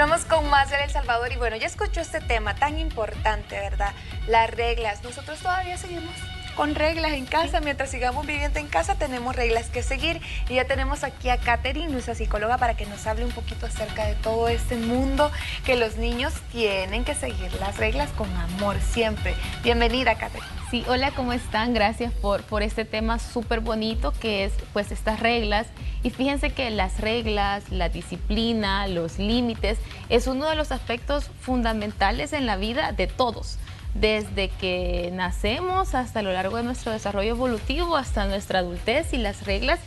Continuamos con más de El Salvador y bueno, ya escuchó este tema tan importante, ¿verdad? Las reglas. Nosotros todavía seguimos con reglas en casa. Mientras sigamos viviendo en casa tenemos reglas que seguir y ya tenemos aquí a Katherine, nuestra psicóloga, para que nos hable un poquito acerca de todo este mundo que los niños tienen que seguir las reglas con amor siempre. Bienvenida, Katherine. Sí, hola, ¿cómo están? Gracias por este tema súper bonito que es pues estas reglas. Y fíjense que las reglas, la disciplina, los límites es uno de los aspectos fundamentales en la vida de todos. Desde que nacemos hasta lo largo de nuestro desarrollo evolutivo, hasta nuestra adultez, y las reglas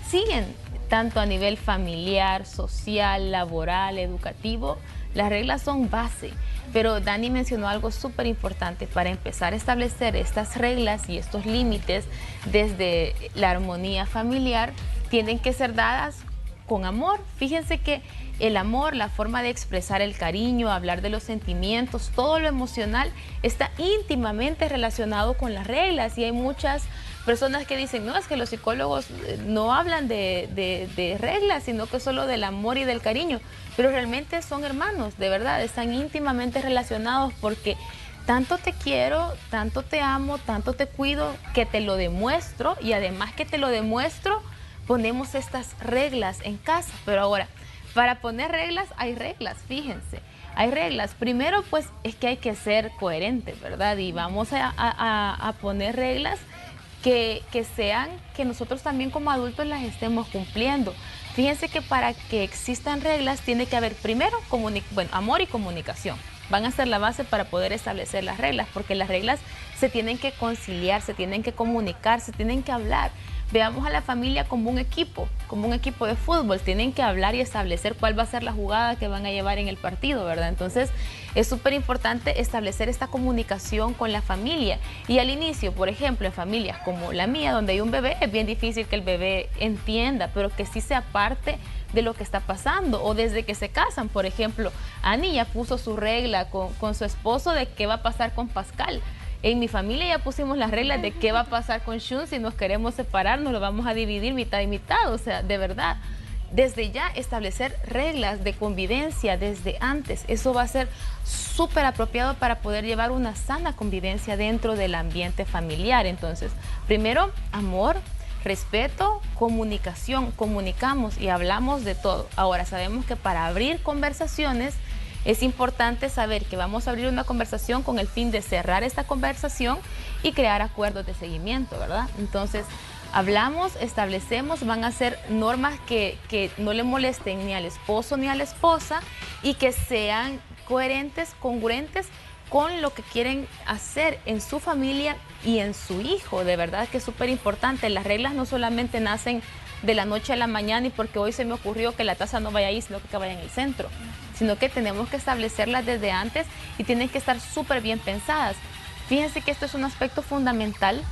siguen tanto a nivel familiar, social, laboral, educativo. Las reglas son base, pero Dani mencionó algo súper importante. Para empezar a establecer estas reglas y estos límites desde la armonía familiar, tienen que ser dadas con amor. Fíjense que el amor, la forma de expresar el cariño, hablar de los sentimientos, todo lo emocional está íntimamente relacionado con las reglas. Y hay muchas personas que dicen, no, es que los psicólogos no hablan de reglas, sino que solo del amor y del cariño. Pero realmente son hermanos, de verdad, están íntimamente relacionados, porque tanto te quiero, tanto te amo, tanto te cuido, que te lo demuestro, y además que te lo demuestro, ponemos estas reglas en casa. Pero ahora, para poner reglas, hay reglas, fíjense. Hay reglas. Primero, pues, es que hay que ser coherentes, ¿verdad? Y vamos a poner reglas que sean, que nosotros también como adultos las estemos cumpliendo. Fíjense que para que existan reglas tiene que haber primero amor y comunicación. Van a ser la base para poder establecer las reglas, porque las reglas se tienen que conciliar, se tienen que comunicar, se tienen que hablar. Veamos a la familia como un equipo de fútbol. Tienen que hablar y establecer cuál va a ser la jugada que van a llevar en el partido, ¿verdad? Entonces, es súper importante establecer esta comunicación con la familia. Y al inicio, por ejemplo, en familias como la mía, donde hay un bebé, es bien difícil que el bebé entienda, pero que sí sea parte de lo que está pasando. O desde que se casan, por ejemplo, Ani ya puso su regla con su esposo de qué va a pasar con Pascal. En mi familia ya pusimos las reglas de qué va a pasar con Shun. Si nos queremos separar, nos lo vamos a dividir mitad y mitad. O sea, de verdad, desde ya establecer reglas de convivencia desde antes, eso va a ser súper apropiado para poder llevar una sana convivencia dentro del ambiente familiar. Entonces, primero, amor, respeto, comunicación. Comunicamos y hablamos de todo. Ahora, sabemos que para abrir conversaciones es importante saber que vamos a abrir una conversación con el fin de cerrar esta conversación y crear acuerdos de seguimiento, ¿verdad? Entonces, hablamos, establecemos, van a ser normas que no le molesten ni al esposo ni a la esposa, y que sean coherentes, congruentes con lo que quieren hacer en su familia y en su hijo. De verdad que es súper importante. Las reglas no solamente nacen de la noche a la mañana y porque hoy se me ocurrió que la taza no vaya ahí, sino que vaya en el centro, sino que tenemos que establecerlas desde antes y tienen que estar súper bien pensadas. Fíjense que esto es un aspecto fundamental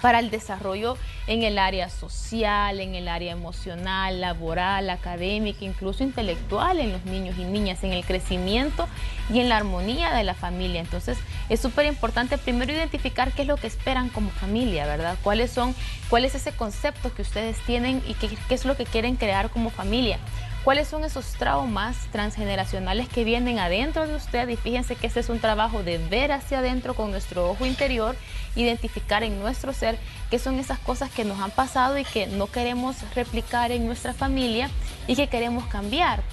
para el desarrollo en el área social, en el área emocional, laboral, académica, incluso intelectual en los niños y niñas, en el crecimiento y en la armonía de la familia. Entonces, es súper importante primero identificar qué es lo que esperan como familia, ¿verdad? ¿Cuál es ese concepto que ustedes tienen y qué es lo que quieren crear como familia? ¿Cuáles son esos traumas transgeneracionales que vienen adentro de usted? Y fíjense que este es un trabajo de ver hacia adentro con nuestro ojo interior, identificar en nuestro ser qué son esas cosas que nos han pasado y que no queremos replicar en nuestra familia y que queremos cambiar.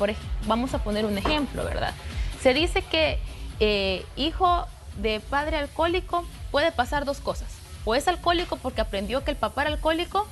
Vamos a poner un ejemplo, ¿verdad? Se dice que hijo de padre alcohólico puede pasar dos cosas. O es alcohólico porque aprendió que el papá era alcohólico,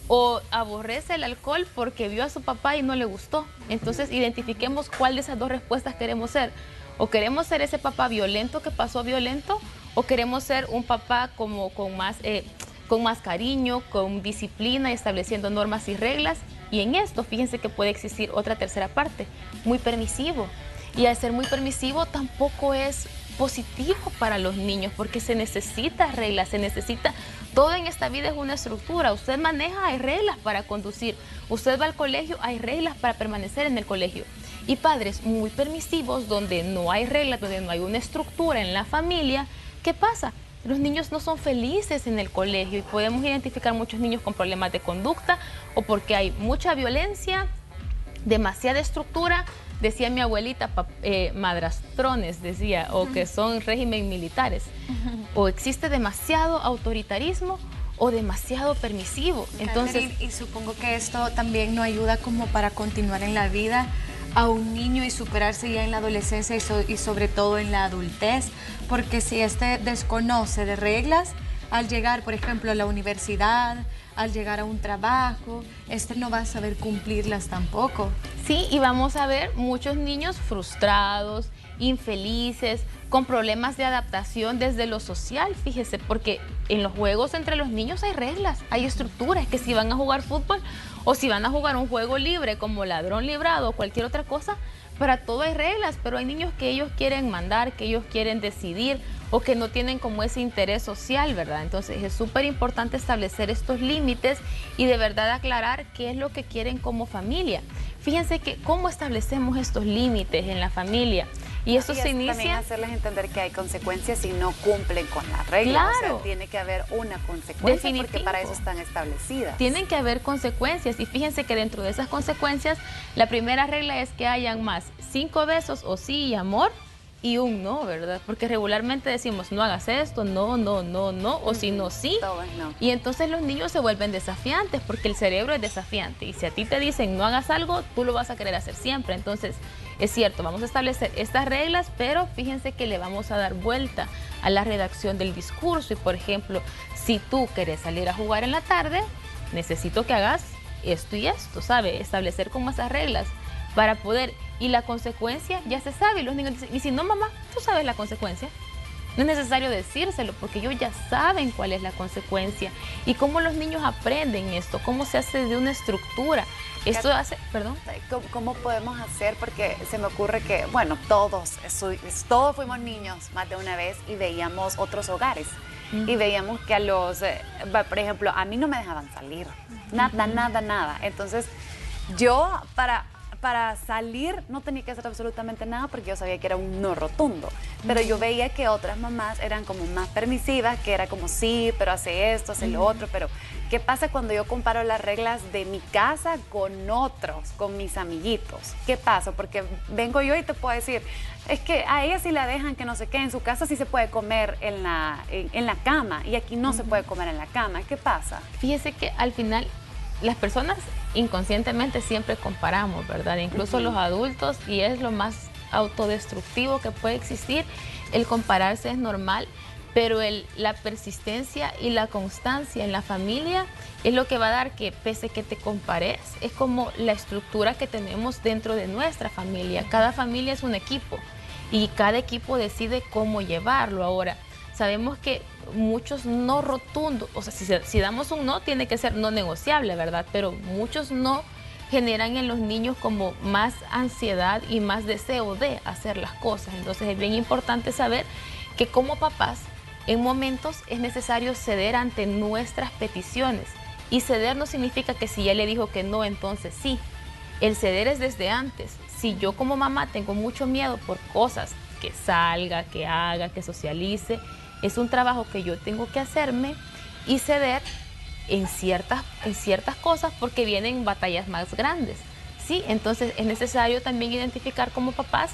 o aborrece el alcohol porque vio a su papá y no le gustó. Entonces, identifiquemos cuál de esas dos respuestas queremos ser. O queremos ser ese papá violento que pasó violento, o queremos ser un papá con más cariño, con disciplina, estableciendo normas y reglas. Y en esto, fíjense que puede existir otra tercera parte, muy permisivo. Y al ser muy permisivo tampoco es positivo para los niños, porque se necesita reglas, se necesita. Todo en esta vida es una estructura. Usted maneja, hay reglas para conducir. Usted va al colegio, hay reglas para permanecer en el colegio. Y padres muy permisivos, donde no hay reglas, donde no hay una estructura en la familia, ¿qué pasa? Los niños no son felices en el colegio y podemos identificar muchos niños con problemas de conducta, o porque hay mucha violencia, demasiada estructura, decía mi abuelita, madrastrones, decía, o que son régimen militares. O existe demasiado autoritarismo o demasiado permisivo. Entonces, Catherine, y supongo que esto también nos ayuda como para continuar en la vida a un niño y superarse ya en la adolescencia y sobre todo en la adultez, porque si este desconoce de reglas, al llegar, por ejemplo, a la universidad, al llegar a un trabajo, este no va a saber cumplirlas tampoco. sí, y vamos a ver muchos niños frustrados, infelices, con problemas de adaptación desde lo social, fíjese, porque en los juegos entre los niños hay reglas, hay estructuras, que si van a jugar fútbol o si van a jugar un juego libre como ladrón librado o cualquier otra cosa, para todo hay reglas, pero hay niños que ellos quieren mandar, que ellos quieren decidir o que no tienen como ese interés social, ¿verdad? Entonces es súper importante establecer estos límites y de verdad aclarar qué es lo que quieren como familia. Fíjense que cómo establecemos estos límites en la familia. Y eso se inicia... También hacerles entender que hay consecuencias si no cumplen con las reglas. Claro. O sea, tiene que haber una consecuencia Definitivo. porque para eso están establecidas. Tienen que haber consecuencias y fíjense que dentro de esas consecuencias la primera regla es que hayan más 5 besos o sí y amor y un no, ¿verdad? Porque regularmente decimos no hagas esto, no, no, no, no, o si no, sí. Todo es no. Y entonces los niños se vuelven desafiantes porque el cerebro es desafiante y si a ti te dicen no hagas algo, tú lo vas a querer hacer siempre. Entonces es cierto, vamos a establecer estas reglas, pero fíjense que le vamos a dar vuelta a la redacción del discurso y por ejemplo, si tú quieres salir a jugar en la tarde, necesito que hagas esto y esto, ¿sabe? Establecer como esas reglas para poder, y la consecuencia ya se sabe, y los niños dicen, y si no mamá, tú sabes la consecuencia. No es necesario decírselo porque ellos ya saben cuál es la consecuencia y cómo los niños aprenden esto, cómo se hace de una estructura. Esto hace, perdón. ¿Cómo podemos hacer? Porque se me ocurre que, bueno, todos fuimos niños más de una vez y veíamos otros hogares. Y veíamos que a los, por ejemplo, a mí no me dejaban salir. Nada, nada, nada. Entonces, yo para salir no tenía que hacer absolutamente nada porque yo sabía que era un no rotundo. Pero yo veía que otras mamás eran como más permisivas, que era como sí, pero hace esto, hace lo otro. Pero, ¿qué pasa cuando yo comparo las reglas de mi casa con otros, con mis amiguitos? ¿Qué pasa? Porque vengo yo y te puedo decir, es que a ella sí la dejan que no sé qué, en su casa sí se puede comer en la cama y aquí no se puede comer en la cama. ¿Qué pasa? Fíjese que al final las personas inconscientemente siempre comparamos, ¿verdad? Incluso los adultos, y es lo más autodestructivo que puede existir. El compararse es normal, pero la persistencia y la constancia en la familia es lo que va a dar que pese que te compares, es como la estructura que tenemos dentro de nuestra familia. Cada familia es un equipo y cada equipo decide cómo llevarlo. Ahora, sabemos que muchos no rotundos, o sea, si damos un no, tiene que ser no negociable, ¿verdad? Pero muchos no generan en los niños como más ansiedad y más deseo de hacer las cosas. Entonces es bien importante saber que como papás, en momentos es necesario ceder ante nuestras peticiones. Y ceder no significa que si ya le dijo que no, entonces sí. El ceder es desde antes. Si yo como mamá tengo mucho miedo por cosas, que salga, que haga, que socialice, es un trabajo que yo tengo que hacerme y ceder en ciertas cosas porque vienen batallas más grandes, ¿sí? Entonces es necesario también identificar como papás,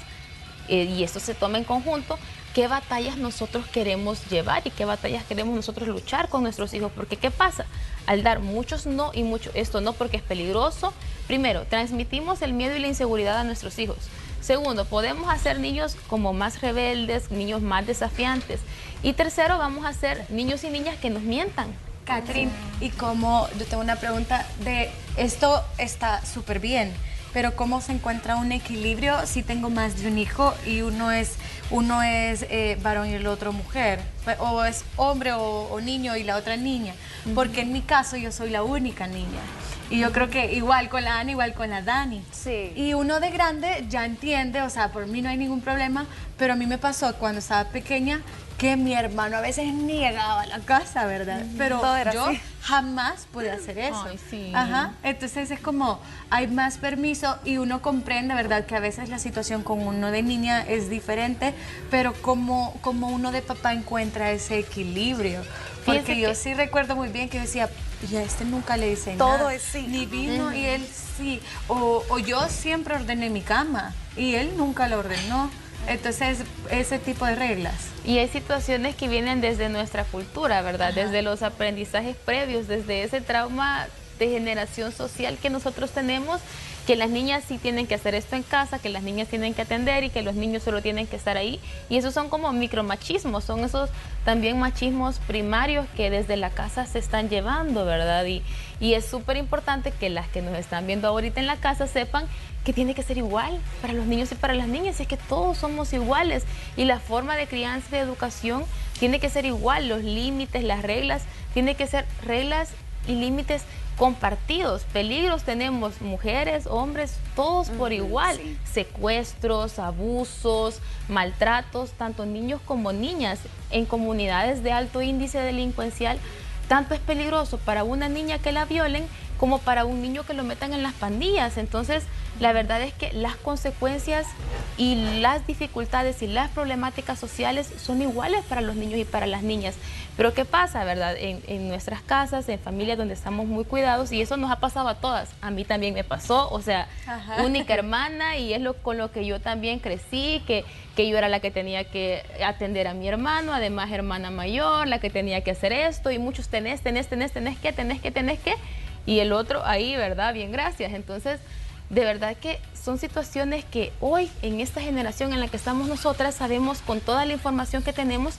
y esto se toma en conjunto, qué batallas nosotros queremos llevar y qué batallas queremos nosotros luchar con nuestros hijos. Porque ¿qué pasa? Al dar muchos no y mucho esto no porque es peligroso, primero, transmitimos el miedo y la inseguridad a nuestros hijos. Segundo, podemos hacer niños como más rebeldes, niños más desafiantes. Y tercero, vamos a hacer niños y niñas que nos mientan. Catherine, y como yo tengo una pregunta de esto está súper bien, pero ¿cómo se encuentra un equilibrio si tengo más de un hijo y uno es varón y el otro mujer? O es hombre o niño y la otra niña. Porque en mi caso yo soy la única niña. Y yo creo que igual con la Ana, igual con la Dani. Sí. Y uno de grande ya entiende, o sea, por mí no hay ningún problema, pero a mí me pasó cuando estaba pequeña que mi hermano a veces ni llegaba a la casa, ¿verdad? Pero yo jamás pude hacer eso. Ay, sí. Ajá. Entonces es como, hay más permiso y uno comprende, ¿verdad? Que a veces la situación con uno de niña es diferente, pero como uno de papá encuentra ese equilibrio. Porque yo sí recuerdo muy bien que yo decía, y a este nunca le dice nada. Todo es sí. Ni vino y él sí. O yo siempre ordené mi cama. y él nunca lo ordenó. Entonces, ese tipo de reglas. Y hay situaciones que vienen desde nuestra cultura, ¿verdad? Ajá. Desde los aprendizajes previos, desde ese trauma de generación social que nosotros tenemos, que las niñas sí tienen que hacer esto en casa, que las niñas tienen que atender y que los niños solo tienen que estar ahí. Y esos son como micromachismos, son esos también machismos primarios que desde la casa se están llevando, ¿verdad? Y es súper importante que las que nos están viendo ahorita en la casa sepan que tiene que ser igual para los niños y para las niñas, es que todos somos iguales y la forma de crianza y de educación tiene que ser igual, los límites, las reglas, tiene que ser reglas y límites compartidos. Peligros tenemos mujeres, hombres, todos por igual. Sí. Secuestros, abusos, maltratos, tanto niños como niñas en comunidades de alto índice delincuencial. Tanto es peligroso para una niña que la violen como para un niño que lo metan en las pandillas. Entonces, la verdad es que las consecuencias y las dificultades y las problemáticas sociales son iguales para los niños y para las niñas. Pero ¿qué pasa, verdad? En nuestras casas, en familias donde estamos muy cuidados, y eso nos ha pasado a todas. A mí también me pasó, o sea, Ajá. única hermana, y es con lo que yo también crecí, que yo era la que tenía que atender a mi hermano, además hermana mayor, la que tenía que hacer esto, y muchos tenés que, y el otro ahí, ¿verdad? Bien, gracias. Entonces, de verdad que son situaciones que hoy, en esta generación en la que estamos nosotras, sabemos con toda la información que tenemos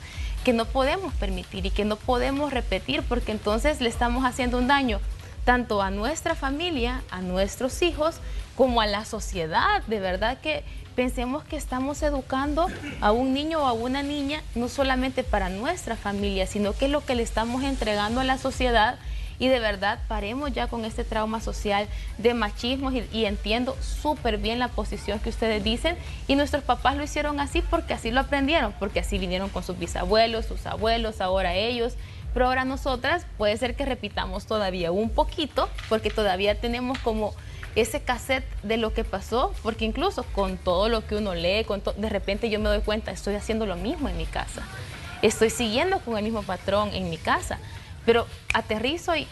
que no podemos permitir y que no podemos repetir, porque entonces le estamos haciendo un daño tanto a nuestra familia, a nuestros hijos, como a la sociedad. De verdad que pensemos que estamos educando a un niño o a una niña no solamente para nuestra familia, sino que es lo que le estamos entregando a la sociedad. Y de verdad, paremos ya con este trauma social de machismo y entiendo súper bien la posición que ustedes dicen. Y nuestros papás lo hicieron así porque así lo aprendieron, porque así vinieron con sus bisabuelos, sus abuelos, ahora ellos. Pero ahora nosotras puede ser que repitamos todavía un poquito, porque todavía tenemos como ese cassette de lo que pasó, porque incluso con todo lo que uno lee, de repente yo me doy cuenta, estoy haciendo lo mismo en mi casa. Estoy siguiendo con el mismo patrón en mi casa. Pero aterrizo y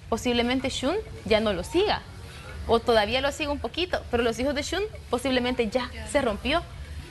posiblemente Shun ya no lo siga, o todavía lo siga un poquito, pero los hijos de Shun posiblemente ya se rompió.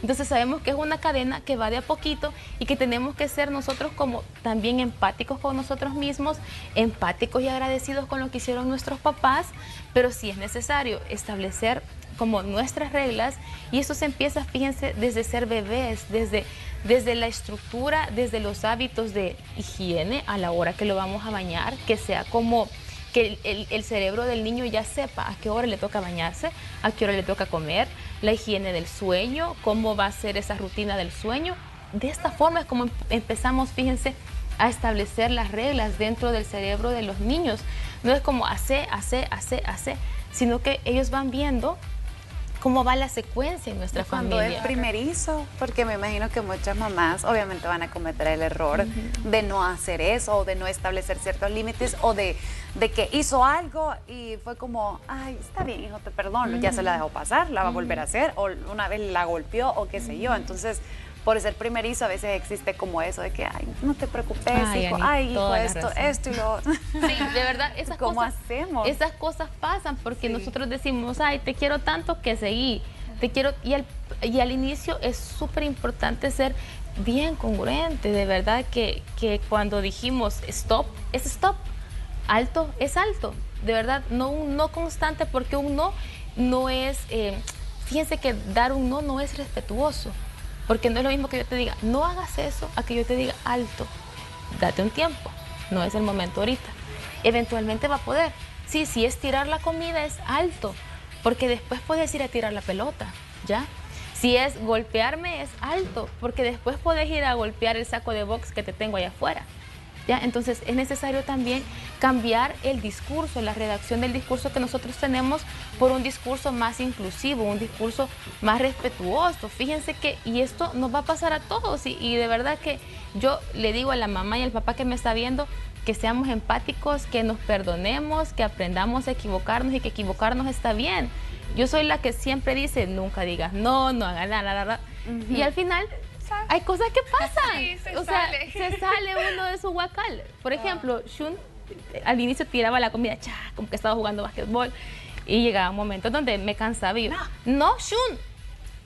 Entonces sabemos que es una cadena que va de a poquito y que tenemos que ser nosotros como también empáticos con nosotros mismos, empáticos y agradecidos con lo que hicieron nuestros papás, pero sí es necesario establecer como nuestras reglas, y eso se empieza, fíjense, desde ser bebés, desde la estructura, desde los hábitos de higiene a la hora que lo vamos a bañar, que sea como que el cerebro del niño ya sepa a qué hora le toca bañarse, a qué hora le toca comer, la higiene del sueño, cómo va a ser esa rutina del sueño. De esta forma es como empezamos, fíjense, a establecer las reglas dentro del cerebro de los niños. No es como hace, sino que ellos van viendo cómo va la secuencia en nuestra Cuando familia. es primerizo, porque me imagino que muchas mamás obviamente van a cometer el error de no hacer eso, o de no establecer ciertos límites, o de que hizo algo y fue como, ay, está bien, hijo, te perdono, ya se la dejó pasar, la va a volver a hacer, o una vez la golpeó, o qué sé yo. Entonces, por ser primerizo, a veces existe como eso de que, ay, no te preocupes, Ay, hijo, Ani, ay, hijo, toda la esto, razón. esto y lo otro. Sí, de verdad, esas ¿Cómo cosas, hacemos? esas cosas pasan porque Sí. nosotros decimos, ay, te quiero tanto que seguí, te quiero, y al inicio es súper importante ser bien congruente, de verdad que cuando dijimos stop, es stop, alto es alto, de verdad, no un no constante, porque un no es, fíjense que dar un no es respetuoso, porque no es lo mismo que yo te diga, no hagas eso, a que yo te diga, alto, date un tiempo, no es el momento ahorita. Eventualmente va a poder. Sí, si es tirar la comida es alto, porque después puedes ir a tirar la pelota, ¿ya? Si es golpearme es alto, porque después puedes ir a golpear el saco de box que te tengo allá afuera, ¿ya? Entonces es necesario también cambiar el discurso, la redacción del discurso que nosotros tenemos por un discurso más inclusivo, un discurso más respetuoso. Fíjense que, y esto nos va a pasar a todos, y de verdad que yo le digo a la mamá y al papá que me está viendo, que seamos empáticos, que nos perdonemos, que aprendamos a equivocarnos y que equivocarnos está bien. Yo soy la que siempre dice, nunca digas no hagas nada. Y al final hay cosas que pasan. Sí, se o sea, sale. se sale uno de su huacal. Por ejemplo, Shun al inicio tiraba la comida, como que estaba jugando basquetbol. Y llegaba un momento donde me cansaba y yo, no, Shun,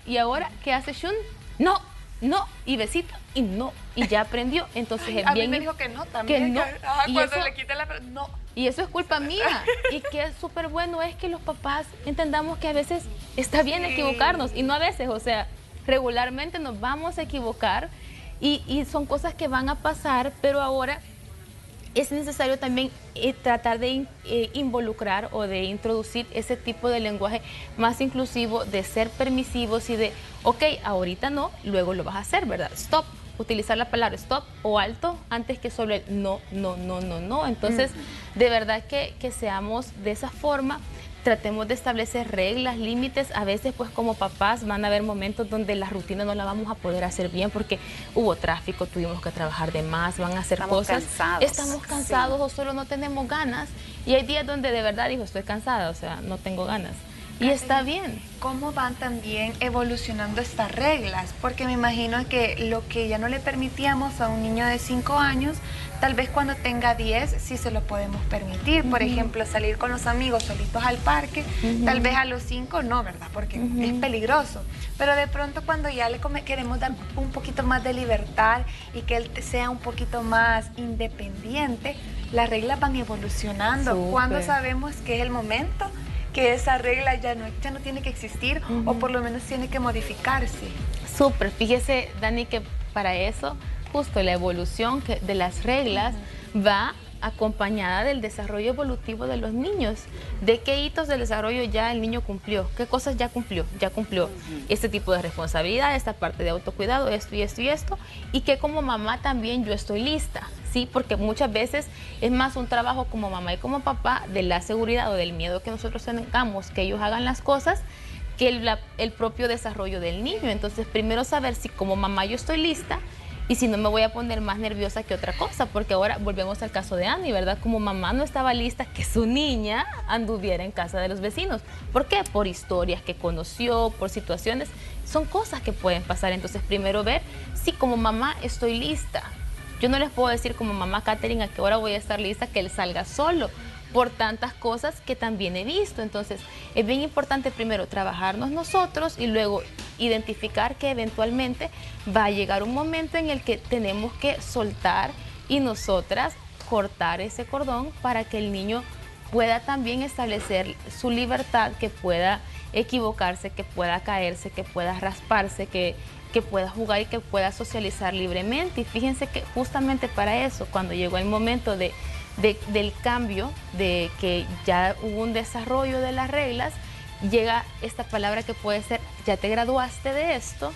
¿Y ahora qué hace Shun? No, no, y besito, y no, y ya aprendió. Entonces es A bien... mí me dijo que no también. no. Ajá, Y cuando eso- le quité la... No. Y eso es culpa mía. Y que es súper bueno es que los papás entendamos que a veces está bien Sí. equivocarnos. Y no a veces, o sea, regularmente nos vamos a equivocar y son cosas que van a pasar, pero ahora es necesario también tratar de involucrar o de introducir ese tipo de lenguaje más inclusivo, de ser permisivos y de, ok, ahorita no, luego lo vas a hacer, ¿verdad? Stop. Utilizar la palabra stop o alto antes que solo el no, no, no, no, no. Entonces, de verdad que seamos de esa forma, tratemos de establecer reglas, límites. A veces, pues como papás van a haber momentos donde la rutina no la vamos a poder hacer bien porque hubo tráfico, tuvimos que trabajar de más, van a hacer Estamos cosas. cansados. Estamos cansados o solo no tenemos ganas. Y hay días donde de verdad digo, estoy cansada, o sea, no tengo ganas. Y está bien. ¿Cómo van también evolucionando estas reglas? Porque me imagino que lo que ya no le permitíamos a un niño de 5 años, tal vez cuando tenga 10 sí se lo podemos permitir. Por ejemplo, salir con los amigos solitos al parque, tal vez a los 5 no, ¿verdad? Porque es peligroso. Pero de pronto cuando ya le queremos dar un poquito más de libertad y que él sea un poquito más independiente, las reglas van evolucionando. Súper. ¿Cuándo sabemos que es el momento que esa regla ya no tiene que existir o por lo menos tiene que modificarse? Súper, fíjese Dani que para eso justo la evolución de las reglas va acompañada del desarrollo evolutivo de los niños. ¿De qué hitos del desarrollo ya el niño cumplió? ¿Qué cosas ya cumplió? Ya cumplió este tipo de responsabilidad, esta parte de autocuidado, esto y esto y esto, y que como mamá también yo estoy lista, ¿sí? Porque muchas veces es más un trabajo como mamá y como papá de la seguridad o del miedo que nosotros tengamos que ellos hagan las cosas que el propio desarrollo del niño. Entonces, primero saber si como mamá yo estoy lista y si no me voy a poner más nerviosa que otra cosa, porque ahora volvemos al caso de Annie, ¿verdad? Como mamá no estaba lista que su niña anduviera en casa de los vecinos. ¿Por qué? Por historias que conoció, por situaciones, son cosas que pueden pasar. Entonces, primero ver si como mamá estoy lista. Yo no les puedo decir como mamá Katherine a qué hora voy a estar lista que él salga solo, por tantas cosas que también he visto. Entonces, es bien importante primero trabajarnos nosotros y luego identificar que eventualmente va a llegar un momento en el que tenemos que soltar y nosotras cortar ese cordón para que el niño pueda también establecer su libertad, que pueda equivocarse, que pueda caerse, que pueda rasparse, que pueda jugar y que pueda socializar libremente. Y fíjense que justamente para eso, cuando llegó el momento del cambio, de que ya hubo un desarrollo de las reglas, llega esta palabra que puede ser, ya te graduaste de esto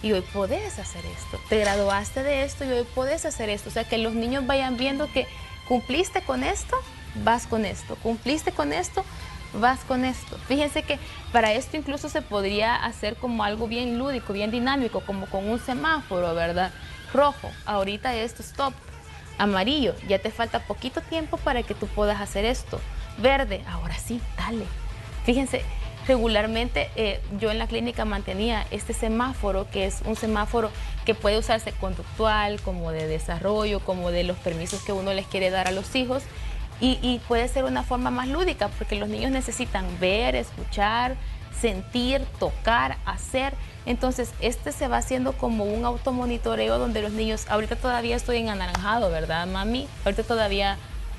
y hoy podés hacer esto, te graduaste de esto y hoy podés hacer esto. O sea, que los niños vayan viendo que cumpliste con esto, vas con esto, cumpliste con esto, vas con esto. Fíjense que para esto incluso se podría hacer como algo bien lúdico, bien dinámico, como con un semáforo, ¿verdad? Rojo, ahorita esto, stop. Amarillo, ya te falta poquito tiempo para que tú puedas hacer esto. Verde, ahora sí, dale. Fíjense, regularmente yo en la clínica mantenía este semáforo, que es un semáforo que puede usarse conductual, como de desarrollo, como de los permisos que uno les quiere dar a los hijos. Y puede ser una forma más lúdica, porque los niños necesitan ver, escuchar, sentir, tocar, hacer. Entonces, este se va haciendo como un automonitoreo donde los niños, ahorita todavía estoy en anaranjado, ¿verdad, mami? Ahorita todavía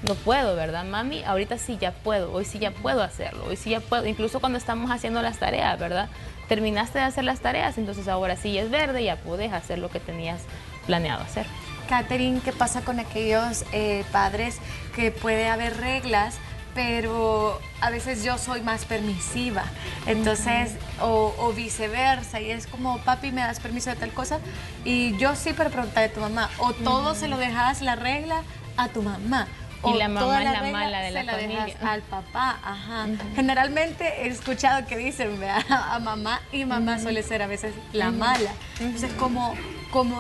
no puedo, ¿verdad, mami? Ahorita sí ya puedo, hoy sí ya puedo hacerlo, hoy sí ya puedo. Incluso cuando estamos haciendo las tareas, ¿verdad? Terminaste de hacer las tareas, entonces ahora sí es verde, ya puedes hacer lo que tenías planeado hacer. Katherine, ¿qué pasa con aquellos padres que puede haber reglas, pero a veces yo soy más permisiva? Entonces, o viceversa, y es como, papi, ¿me das permiso de tal cosa? Y yo sí, pero preguntarle a tu mamá, o todo se lo dejas la regla a tu mamá. Y O la mamá toda es la regla mala de la se la familia. dejas al papá, ajá. Generalmente he escuchado que dicen, ¿verdad? A mamá, y mamá suele ser a veces la mala. Entonces, ¿cómo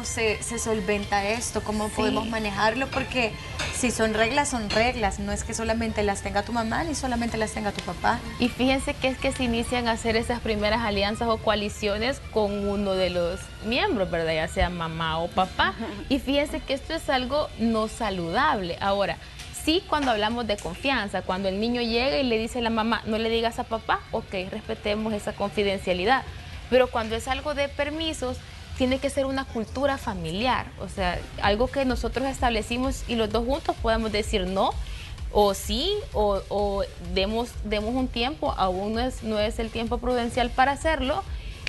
se solventa esto? ¿Cómo podemos manejarlo? Porque si son reglas, no es que solamente las tenga tu mamá ni solamente las tenga tu papá. Y fíjense que es que se inician a hacer esas primeras alianzas o coaliciones con uno de los miembros, ¿verdad? Ya sea mamá o papá. Y fíjense que esto es algo no saludable. Ahora, sí, cuando hablamos de confianza, cuando el niño llega y le dice a la mamá, no le digas a papá, ok, respetemos esa confidencialidad. Pero cuando es algo de permisos, tiene que ser una cultura familiar, o sea, algo que nosotros establecimos y los dos juntos podemos decir no, o sí, o demos un tiempo, aún no es el tiempo prudencial para hacerlo.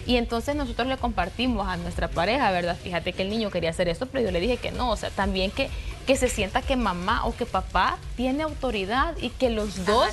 Y entonces nosotros le compartimos a nuestra pareja, ¿verdad? Fíjate que el niño quería hacer esto, pero yo le dije que no. O sea, también que se sienta que mamá o que papá tiene autoridad y que los dos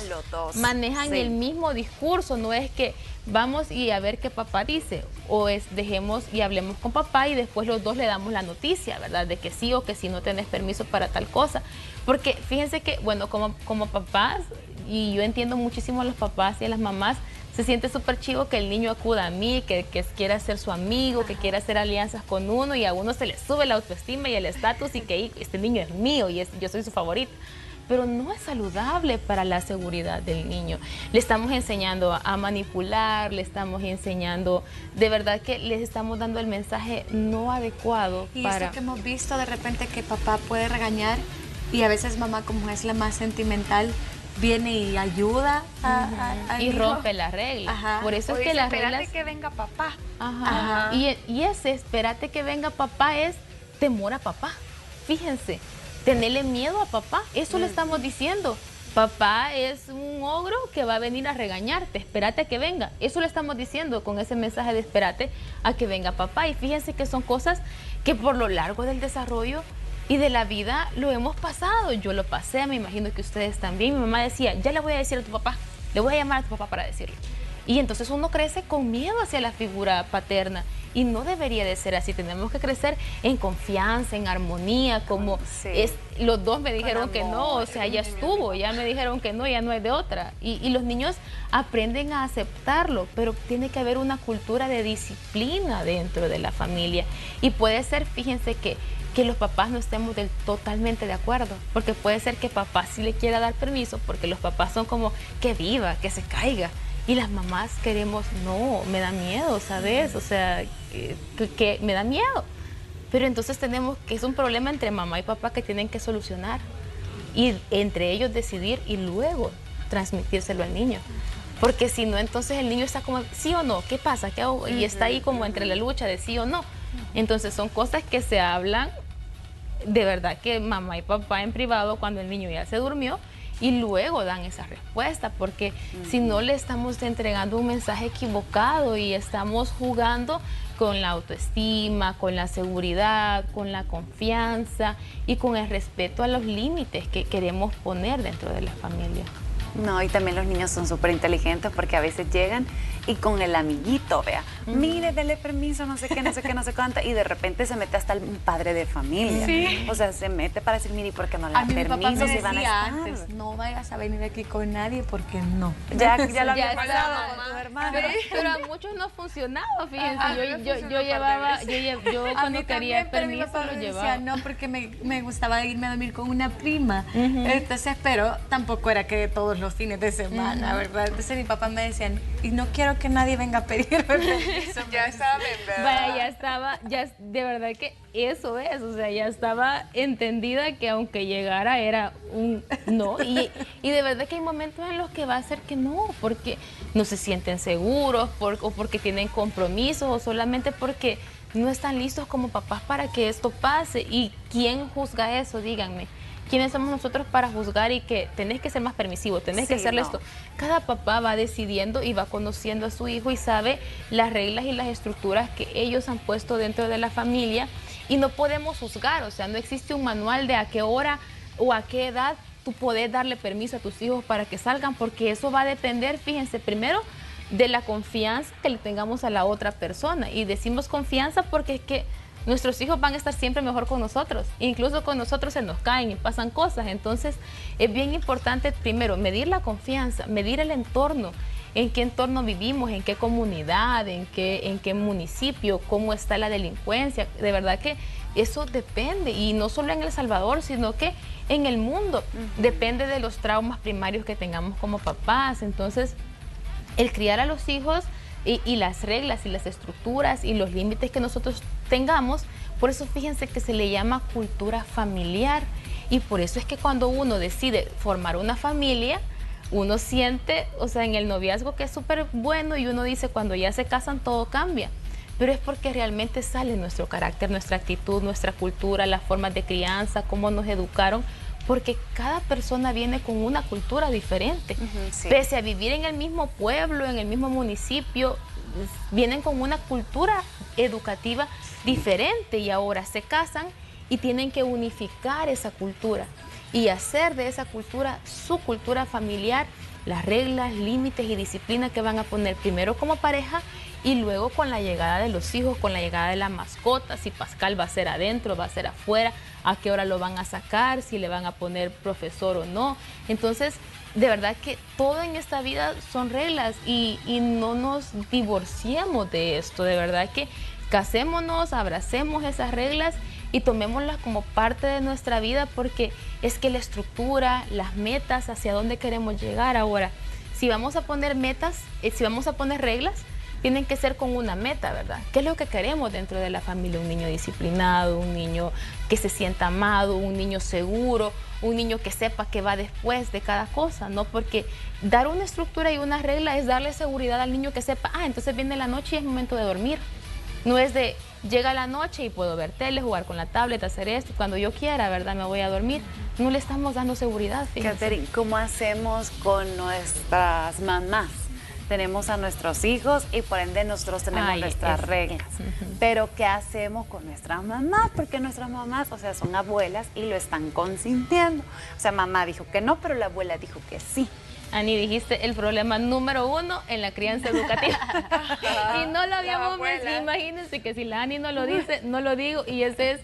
manejan el mismo discurso. No es que vamos y a ver qué papá dice, o es dejemos y hablemos con papá y después los dos le damos la noticia, ¿verdad? De que sí o que si no tenés permiso para tal cosa. Porque fíjense que, bueno, como papás, y yo entiendo muchísimo a los papás y a las mamás, se siente súper chivo que el niño acuda a mí, que quiera ser su amigo, que quiera hacer alianzas con uno, y a uno se le sube la autoestima y el estatus y que este niño es mío y yo soy su favorita. Pero no es saludable para la seguridad del niño. Le estamos enseñando a manipular, le estamos enseñando, de verdad que les estamos dando el mensaje no adecuado. Y esto que hemos visto de repente que papá puede regañar y a veces mamá, como es la más sentimental, viene y ayuda al y hijo. rompe las reglas. Ajá. Por eso O es que dice, las espérate reglas... que venga papá. Ajá. Y ese espérate que venga papá es temor a papá. Fíjense, tenerle miedo a papá, eso le estamos diciendo. Papá es un ogro que va a venir a regañarte, espérate a que venga. Eso le estamos diciendo con ese mensaje de espérate a que venga papá. Y fíjense que son cosas que por lo largo del desarrollo y de la vida lo hemos pasado. Yo lo pasé, me imagino que ustedes también. Mi mamá decía, ya le voy a decir a tu papá, le voy a llamar a tu papá para decirle. Y entonces uno crece con miedo hacia la figura paterna y no debería de ser así. Tenemos que crecer en confianza, en armonía, como los dos me dijeron que no, o sea, ya estuvo, ya me dijeron que no, ya no hay de otra. Y los niños aprenden a aceptarlo, pero tiene que haber una cultura de disciplina dentro de la familia. Y puede ser, fíjense que los papás no estemos totalmente de acuerdo, porque puede ser que papá sí le quiera dar permiso, porque los papás son como que viva, que se caiga, y las mamás queremos, no, me da miedo, ¿sabes? O sea, que me da miedo. Pero entonces tenemos que es un problema entre mamá y papá que tienen que solucionar, y entre ellos decidir y luego transmitírselo al niño. Porque si no, entonces el niño está como, ¿sí o no? ¿Qué pasa? ¿Qué hago? Y está ahí como entre la lucha de sí o no. Entonces son cosas que se hablan de verdad que mamá y papá en privado cuando el niño ya se durmió y luego dan esa respuesta, porque si no le estamos entregando un mensaje equivocado y estamos jugando con la autoestima, con la seguridad, con la confianza y con el respeto a los límites que queremos poner dentro de la familia. No, y también los niños son súper inteligentes porque a veces llegan y con el amiguito, vea, mire, dele permiso, no sé qué, no sé qué, no sé cuánto, y de repente se mete hasta un padre de familia. Sí. O sea, se mete para decir, mire, ¿por qué no le da A mí mi papá permiso me si van a decía estar? antes, no vayas a venir aquí con nadie porque no. Ya lo había Ya pasado está, con tu hermano. Pero a muchos no funcionaba, fíjense. Ajá, yo llevaba, yo A cuando mí quería también, pero mi permiso papá lo me llevaba. decía no porque me gustaba irme a dormir con una prima. Entonces, pero tampoco era que todos los fines de semana, ¿verdad? Entonces mi papá me decía, y no quiero que nadie venga a pedir permiso. Ya saben, ¿verdad? Vaya, ya estaba, ya de verdad que eso es, o sea, ya estaba entendida que aunque llegara era un no, y de verdad que hay momentos en los que va a ser que no, porque no se sienten seguros, o porque tienen compromisos, o solamente porque no están listos como papás para que esto pase. ¿Y quién juzga eso? Díganme. ¿Quiénes somos nosotros para juzgar y que tenés que ser más permisivo, tenés que hacerle esto? Cada papá va decidiendo y va conociendo a su hijo y sabe las reglas y las estructuras que ellos han puesto dentro de la familia, y no podemos juzgar, o sea, no existe un manual de a qué hora o a qué edad tú podés darle permiso a tus hijos para que salgan, porque eso va a depender, fíjense, primero de la confianza que le tengamos a la otra persona. Y decimos confianza porque es que nuestros hijos van a estar siempre mejor con nosotros, incluso con nosotros se nos caen y pasan cosas. Entonces es bien importante primero medir la confianza, medir el entorno, en qué entorno vivimos, en qué comunidad, en qué municipio, cómo está la delincuencia. De verdad que eso depende, y no solo en El Salvador, sino que en el mundo. Depende de los traumas primarios que tengamos como papás. Entonces el criar a los hijos y las reglas y las estructuras y los límites que nosotros tengamos, por eso fíjense que se le llama cultura familiar, y por eso es que cuando uno decide formar una familia, uno siente, o sea, en el noviazgo que es súper bueno y uno dice cuando ya se casan todo cambia. Pero es porque realmente sale nuestro carácter, nuestra actitud, nuestra cultura, las formas de crianza, cómo nos educaron, porque cada persona viene con una cultura diferente. Sí. Pese a vivir en el mismo pueblo, en el mismo municipio, vienen con una cultura educativa diferente y ahora se casan y tienen que unificar esa cultura y hacer de esa cultura su cultura familiar, las reglas, límites y disciplina que van a poner primero como pareja y luego con la llegada de los hijos, con la llegada de la mascota, si Pascal va a ser adentro, va a ser afuera, a qué hora lo van a sacar, si le van a poner profesor o no. Entonces, de verdad que todo en esta vida son reglas y no nos divorciemos de esto, de verdad que casémonos, abracemos esas reglas y tomémoslas como parte de nuestra vida porque es que la estructura, las metas, hacia dónde queremos llegar ahora, si vamos a poner metas, si vamos a poner reglas, tienen que ser con una meta, ¿verdad? ¿Qué es lo que queremos dentro de la familia? Un niño disciplinado, un niño que se sienta amado, un niño seguro, un niño que sepa qué va después de cada cosa, ¿no? Porque dar una estructura y una regla es darle seguridad al niño que sepa, entonces viene la noche y es momento de dormir. No es de, llega la noche y puedo ver tele, jugar con la tablet, hacer esto, cuando yo quiera, ¿verdad? Me voy a dormir. No le estamos dando seguridad, fíjense. Catherine, ¿cómo hacemos con nuestras mamás? Tenemos a nuestros hijos y por ende nosotros tenemos nuestras reglas. Pero ¿qué hacemos con nuestras mamás? Porque nuestras mamás, o sea, son abuelas y lo están consintiendo. O sea, mamá dijo que no, pero la abuela dijo que sí. Ani, dijiste el problema número 1 en la crianza educativa. Y no lo habíamos mencionado. Imagínense que si la Ani no lo dice, no lo digo. Y ese es,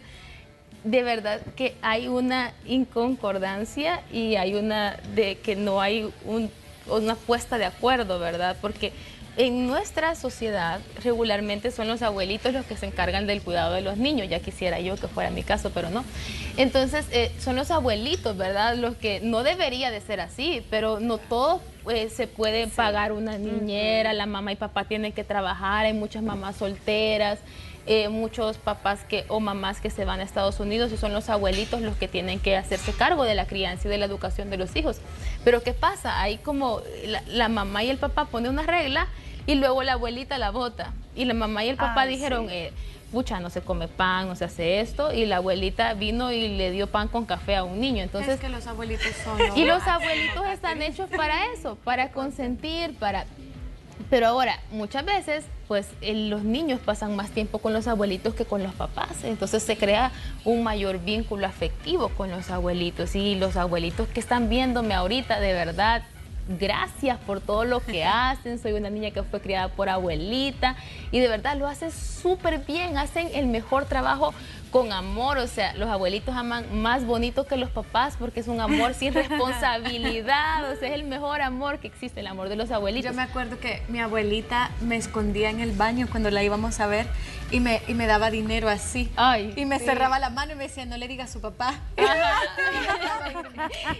de verdad, que hay una inconcordancia y hay una de que no hay una puesta de acuerdo, ¿verdad? Porque en nuestra sociedad regularmente son los abuelitos los que se encargan del cuidado de los niños. Ya quisiera yo que fuera mi caso, pero no. Entonces, son los abuelitos, ¿verdad? Los que no debería de ser así, pero no todos se puede pagar una niñera, la mamá y papá tienen que trabajar, hay muchas mamás solteras, muchos papás o mamás que se van a Estados Unidos y son los abuelitos los que tienen que hacerse cargo de la crianza y de la educación de los hijos. Pero ¿qué pasa? Ahí como la mamá y el papá ponen una regla y luego la abuelita la bota. Y la mamá y el papá dijeron, pucha, no se come pan, no se hace esto. Y la abuelita vino y le dio pan con café a un niño. Entonces, es que los abuelitos son... Y los abuelitos están hechos para eso, para consentir, para... Pero ahora, muchas veces, pues los niños pasan más tiempo con los abuelitos que con los papás. Entonces se crea un mayor vínculo afectivo con los abuelitos. Y los abuelitos que están viéndome ahorita, de verdad, gracias por todo lo que hacen. Soy una niña que fue criada por abuelita y de verdad lo hacen súper bien, hacen el mejor trabajo con amor. O sea, los abuelitos aman más bonito que los papás porque es un amor sin responsabilidad. O sea, es el mejor amor que existe, el amor de los abuelitos. Yo me acuerdo que mi abuelita me escondía en el baño cuando la íbamos a ver y me daba dinero así. Ay, y me cerraba la mano y me decía, no le digas a su papá.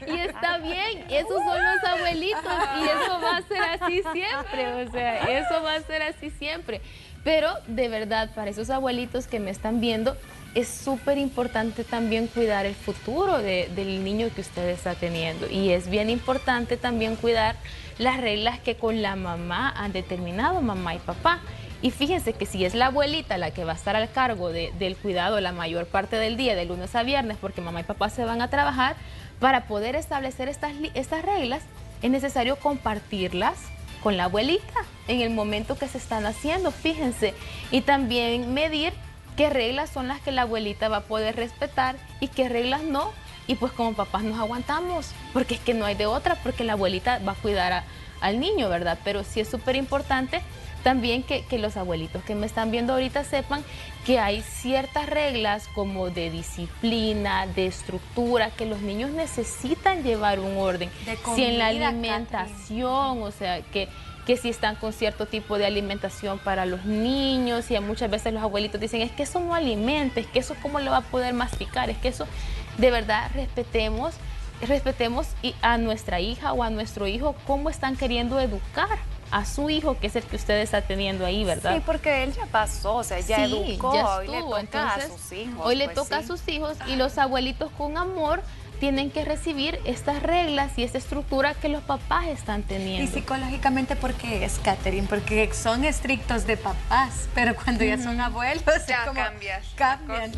Y está bien, esos son los abuelitos y eso va a ser así siempre. O sea, eso va a ser así siempre. Pero de verdad, para esos abuelitos que me están viendo, es súper importante también cuidar el futuro del niño que usted está teniendo. Y es bien importante también cuidar las reglas que con la mamá han determinado mamá y papá. Y fíjense que si es la abuelita la que va a estar al cargo del cuidado la mayor parte del día, de lunes a viernes, porque mamá y papá se van a trabajar, para poder establecer estas reglas es necesario compartirlas con la abuelita en el momento que se están haciendo, fíjense. Y también medir qué reglas son las que la abuelita va a poder respetar y qué reglas no. Y pues como papás nos aguantamos, porque es que no hay de otra, porque la abuelita va a cuidar al niño, ¿verdad? Pero sí es súper importante también que los abuelitos que me están viendo ahorita sepan que hay ciertas reglas como de disciplina, de estructura, que los niños necesitan llevar un orden. De comida, si en la alimentación, o sea, que si están con cierto tipo de alimentación para los niños, y muchas veces los abuelitos dicen, es que eso no alimenta, es que eso cómo lo va a poder masticar, es que eso, de verdad, respetemos y a nuestra hija o a nuestro hijo cómo están queriendo educar a su hijo, que es el que usted está teniendo ahí, ¿verdad? Sí, porque él ya pasó, o sea, ya educó, ya hoy le estuvo. toca Entonces, a sus hijos. Hoy le pues toca sí. a sus hijos y los abuelitos con amor tienen que recibir estas reglas y esta estructura que los papás están teniendo. Y psicológicamente, ¿por qué es, Katherine? Porque son estrictos de papás, pero cuando ya son abuelos, Ya es como cambian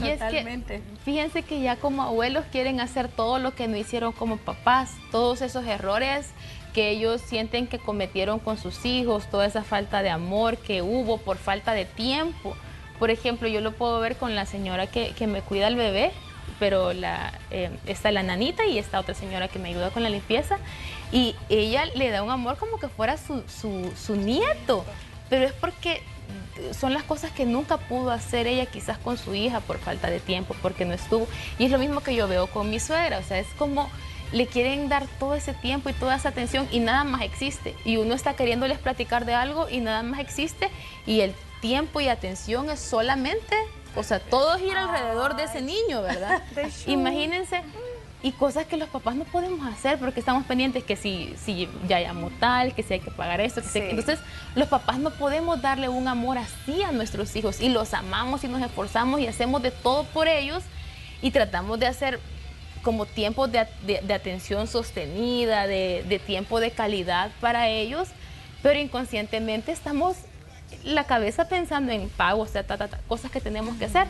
Y es totalmente. que, fíjense que ya como abuelos quieren hacer todo lo que no hicieron como papás, todos esos errores que ellos sienten que cometieron con sus hijos, toda esa falta de amor que hubo por falta de tiempo. Por ejemplo, yo lo puedo ver con la señora que me cuida al bebé, pero está la nanita y esta otra señora que me ayuda con la limpieza, y ella le da un amor como que fuera su nieto, pero es porque son las cosas que nunca pudo hacer ella quizás con su hija por falta de tiempo, porque no estuvo. Y es lo mismo que yo veo con mi suegra, o sea, es como le quieren dar todo ese tiempo y toda esa atención y nada más existe. Y uno está queriéndoles platicar de algo y nada más existe, y el tiempo y atención es solamente, o sea, todo gira alrededor de ese niño, ¿verdad? Imagínense, y cosas que los papás no podemos hacer porque estamos pendientes que si ya llamó tal, que si hay que pagar esto, que Sí. entonces los papás no podemos darle un amor así a nuestros hijos, y los amamos y nos esforzamos y hacemos de todo por ellos y tratamos de hacer como tiempos de atención sostenida, de tiempo de calidad para ellos, pero inconscientemente estamos la cabeza pensando en pagos, cosas que tenemos que hacer.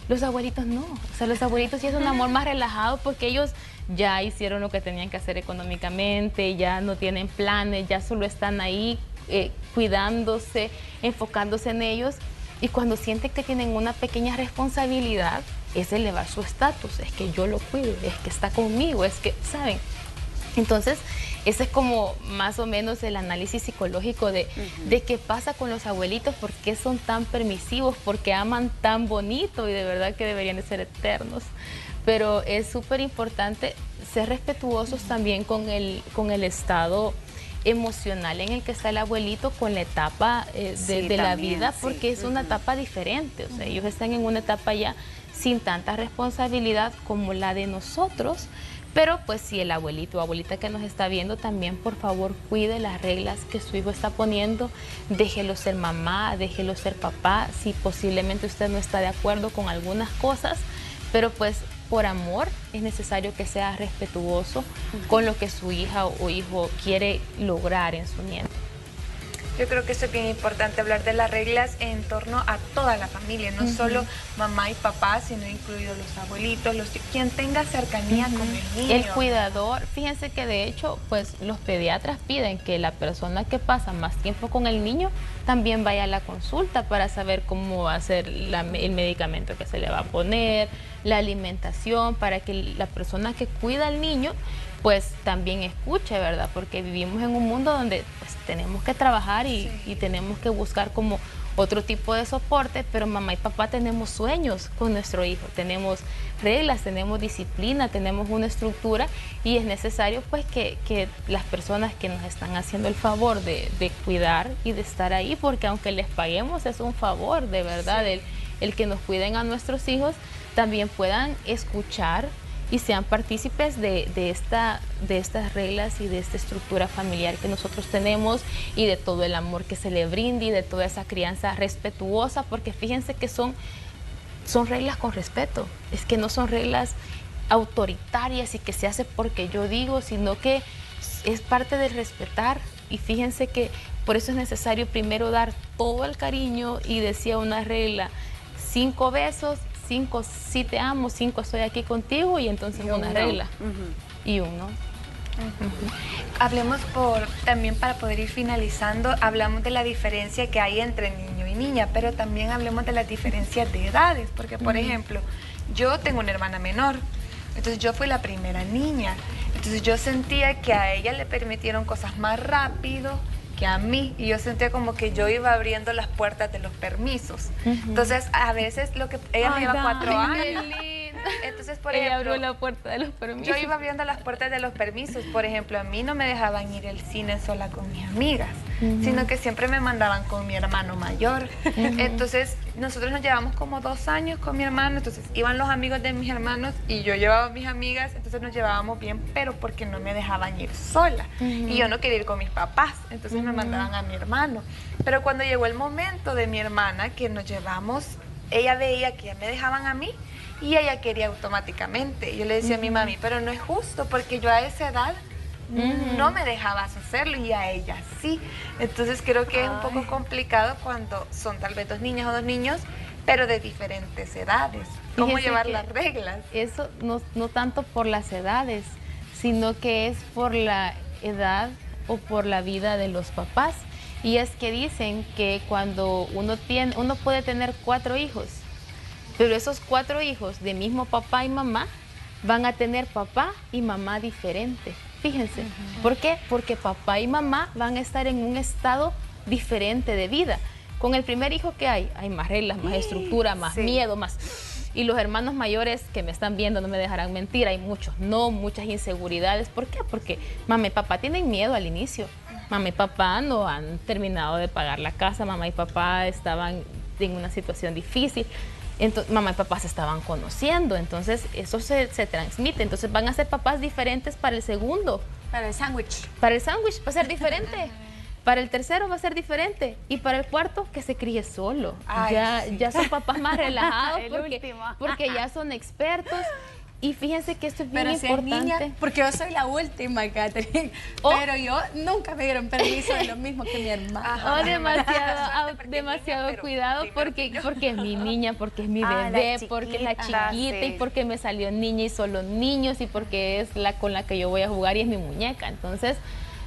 Los abuelitos no, o sea, los abuelitos sí es un amor más relajado porque ellos ya hicieron lo que tenían que hacer económicamente, ya no tienen planes, ya solo están ahí cuidándose, enfocándose en ellos, y cuando sienten que tienen una pequeña responsabilidad, es elevar su estatus, es que yo lo cuido, es que está conmigo, es que, ¿saben? Entonces, ese es como más o menos el análisis psicológico de qué pasa con los abuelitos, por qué son tan permisivos, por qué aman tan bonito y de verdad que deberían de ser eternos. Pero es súper importante ser respetuosos también con el estado emocional en el que está el abuelito, con la etapa de la vida, porque es una etapa diferente. O sea, ellos están en una etapa ya sin tanta responsabilidad como la de nosotros. Pero pues si el abuelito o abuelita que nos está viendo, también por favor cuide las reglas que su hijo está poniendo, déjelo ser mamá, déjelo ser papá, si posiblemente usted no está de acuerdo con algunas cosas, pero pues por amor es necesario que sea respetuoso con lo que su hija o hijo quiere lograr en su nieto. Yo creo que eso es bien importante, hablar de las reglas en torno a toda la familia, no solo mamá y papá, sino incluido los abuelitos, quien tenga cercanía con el niño. El cuidador, fíjense que de hecho, pues los pediatras piden que la persona que pasa más tiempo con el niño también vaya a la consulta para saber cómo va a ser el medicamento que se le va a poner, la alimentación, para que la persona que cuida al niño pues también escuche, ¿verdad? Porque vivimos en un mundo donde pues, tenemos que trabajar y tenemos que buscar como otro tipo de soporte, pero mamá y papá tenemos sueños con nuestro hijo, tenemos reglas, tenemos disciplina, tenemos una estructura, y es necesario pues que las personas que nos están haciendo el favor de cuidar y de estar ahí, porque aunque les paguemos es un favor, de verdad, el que nos cuiden a nuestros hijos, también puedan escuchar y sean partícipes de estas reglas y de esta estructura familiar que nosotros tenemos, y de todo el amor que se le brinda y de toda esa crianza respetuosa, porque fíjense que son reglas con respeto, es que no son reglas autoritarias y que se hace porque yo digo, sino que es parte del respetar. Y fíjense que por eso es necesario primero dar todo el cariño, y decía una regla, 5 besos, 5 sí te amo, 5 estoy aquí contigo, y entonces una regla. Y uno. Hablemos también para poder ir finalizando, hablamos de la diferencia que hay entre niño y niña, pero también hablemos de las diferencias de edades, porque por ejemplo, yo tengo una hermana menor, entonces yo fui la primera niña, entonces yo sentía que a ella le permitieron cosas más rápido que a mí, y yo sentía como que yo iba abriendo las puertas de los permisos. Entonces a veces ella me lleva 4 años. Entonces, por ejemplo, abrió la puerta de los permisos. Yo iba abriendo las puertas de los permisos. Por ejemplo, a mí no me dejaban ir al cine sola con mis amigas, sino que siempre me mandaban con mi hermano mayor. Entonces, nosotros nos llevamos como 2 años con mi hermano, entonces iban los amigos de mis hermanos y yo llevaba a mis amigas, entonces nos llevábamos bien, pero porque no me dejaban ir sola. Y yo no quería ir con mis papás, entonces me mandaban a mi hermano. Pero cuando llegó el momento de mi hermana, que nos llevamos ella veía que ya me dejaban a mí y ella quería automáticamente. Yo le decía a mi mami, pero no es justo porque yo a esa edad no me dejabas hacerlo y a ella sí. Entonces creo que es un poco complicado cuando son tal vez dos niñas o dos niños, pero de diferentes edades. ¿Cómo Fíjese llevar que las reglas? Eso no tanto por las edades, sino que es por la edad o por la vida de los papás. Y es que dicen que cuando uno puede tener 4 hijos, pero esos 4 hijos de mismo papá y mamá van a tener papá y mamá diferente. Fíjense, ¿por qué? Porque papá y mamá van a estar en un estado diferente de vida. Con el primer hijo que hay más reglas, más estructura, más miedo, más... Y los hermanos mayores que me están viendo no me dejarán mentir, hay muchas inseguridades. ¿Por qué? Porque mamá y papá tienen miedo al inicio. Mamá y papá no han terminado de pagar la casa, mamá y papá estaban en una situación difícil. Entonces, mamá y papá se estaban conociendo, entonces eso se transmite. Entonces van a ser papás diferentes para el segundo. Para el sándwich. Para el sándwich va a ser diferente. Para el tercero va a ser diferente. Y para el cuarto, que se críe solo. Ya son papás más relajados porque ya son expertos. Y fíjense que esto es bien importante. Niña, porque yo soy la última, Catherine. Pero yo nunca me dieron permiso de lo mismo que mi hermana. Demasiado cuidado porque es mi niña, porque es mi bebé, porque es la chiquita y porque me salió niña y solo niños y porque es la con la que yo voy a jugar y es mi muñeca. Entonces,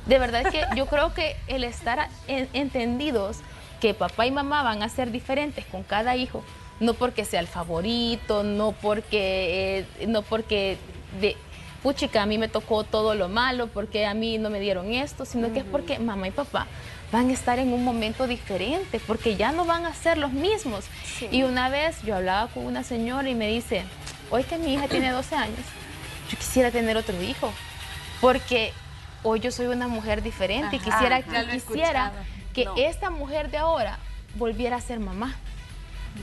de verdad que yo creo que el estar entendidos que papá y mamá van a ser diferentes con cada hijo, no porque sea el favorito, no porque puchica, a mí me tocó todo lo malo, porque a mí no me dieron esto, sino que es porque mamá y papá van a estar en un momento diferente, porque ya no van a ser los mismos. Sí. Y una vez yo hablaba con una señora y me dice, hoy que mi hija tiene 12 años, yo quisiera tener otro hijo, porque hoy yo soy una mujer diferente y quisiera que esta mujer de ahora volviera a ser mamá.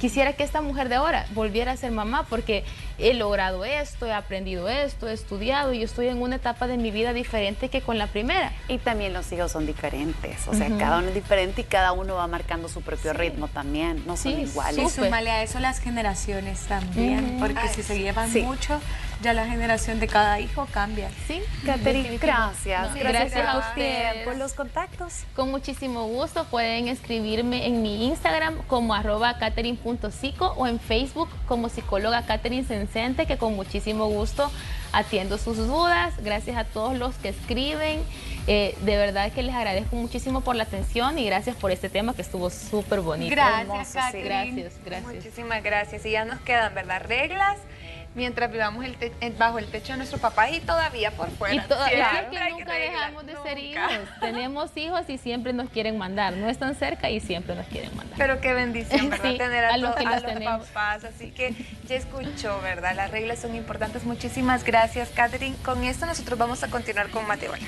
Quisiera que esta mujer de ahora volviera a ser mamá porque he logrado esto, he aprendido esto, he estudiado y yo estoy en una etapa de mi vida diferente que con la primera. Y también los hijos son diferentes, o sea, cada uno es diferente y cada uno va marcando su propio ritmo también, no son iguales. Y súmale a eso las generaciones también, porque si se llevan mucho, ya la generación de cada hijo cambia. Sí, Catherine, gracias. Gracias a usted por los contactos. Con muchísimo gusto, pueden escribirme en mi Instagram como @catherine.psico o en Facebook como psicóloga Catherine Sensente, que con muchísimo gusto atiendo sus dudas. Gracias a todos los que escriben. De verdad que les agradezco muchísimo por la atención y gracias por este tema que estuvo súper bonito. Gracias, Catherine. Gracias. Muchísimas gracias. Y ya nos quedan, ¿verdad? Reglas mientras vivamos bajo el techo de nuestro papá y todavía por fuera. Y todavía que nunca dejamos de ser hijos. Tenemos hijos y siempre nos quieren mandar. No están cerca y siempre nos quieren mandar. Pero qué bendición, ¿verdad? Sí, tener a los tenemos. papás. Así que ya escuchó, ¿verdad? Las reglas son importantes. Muchísimas gracias, Catherine. Con esto nosotros vamos a continuar con Mateola.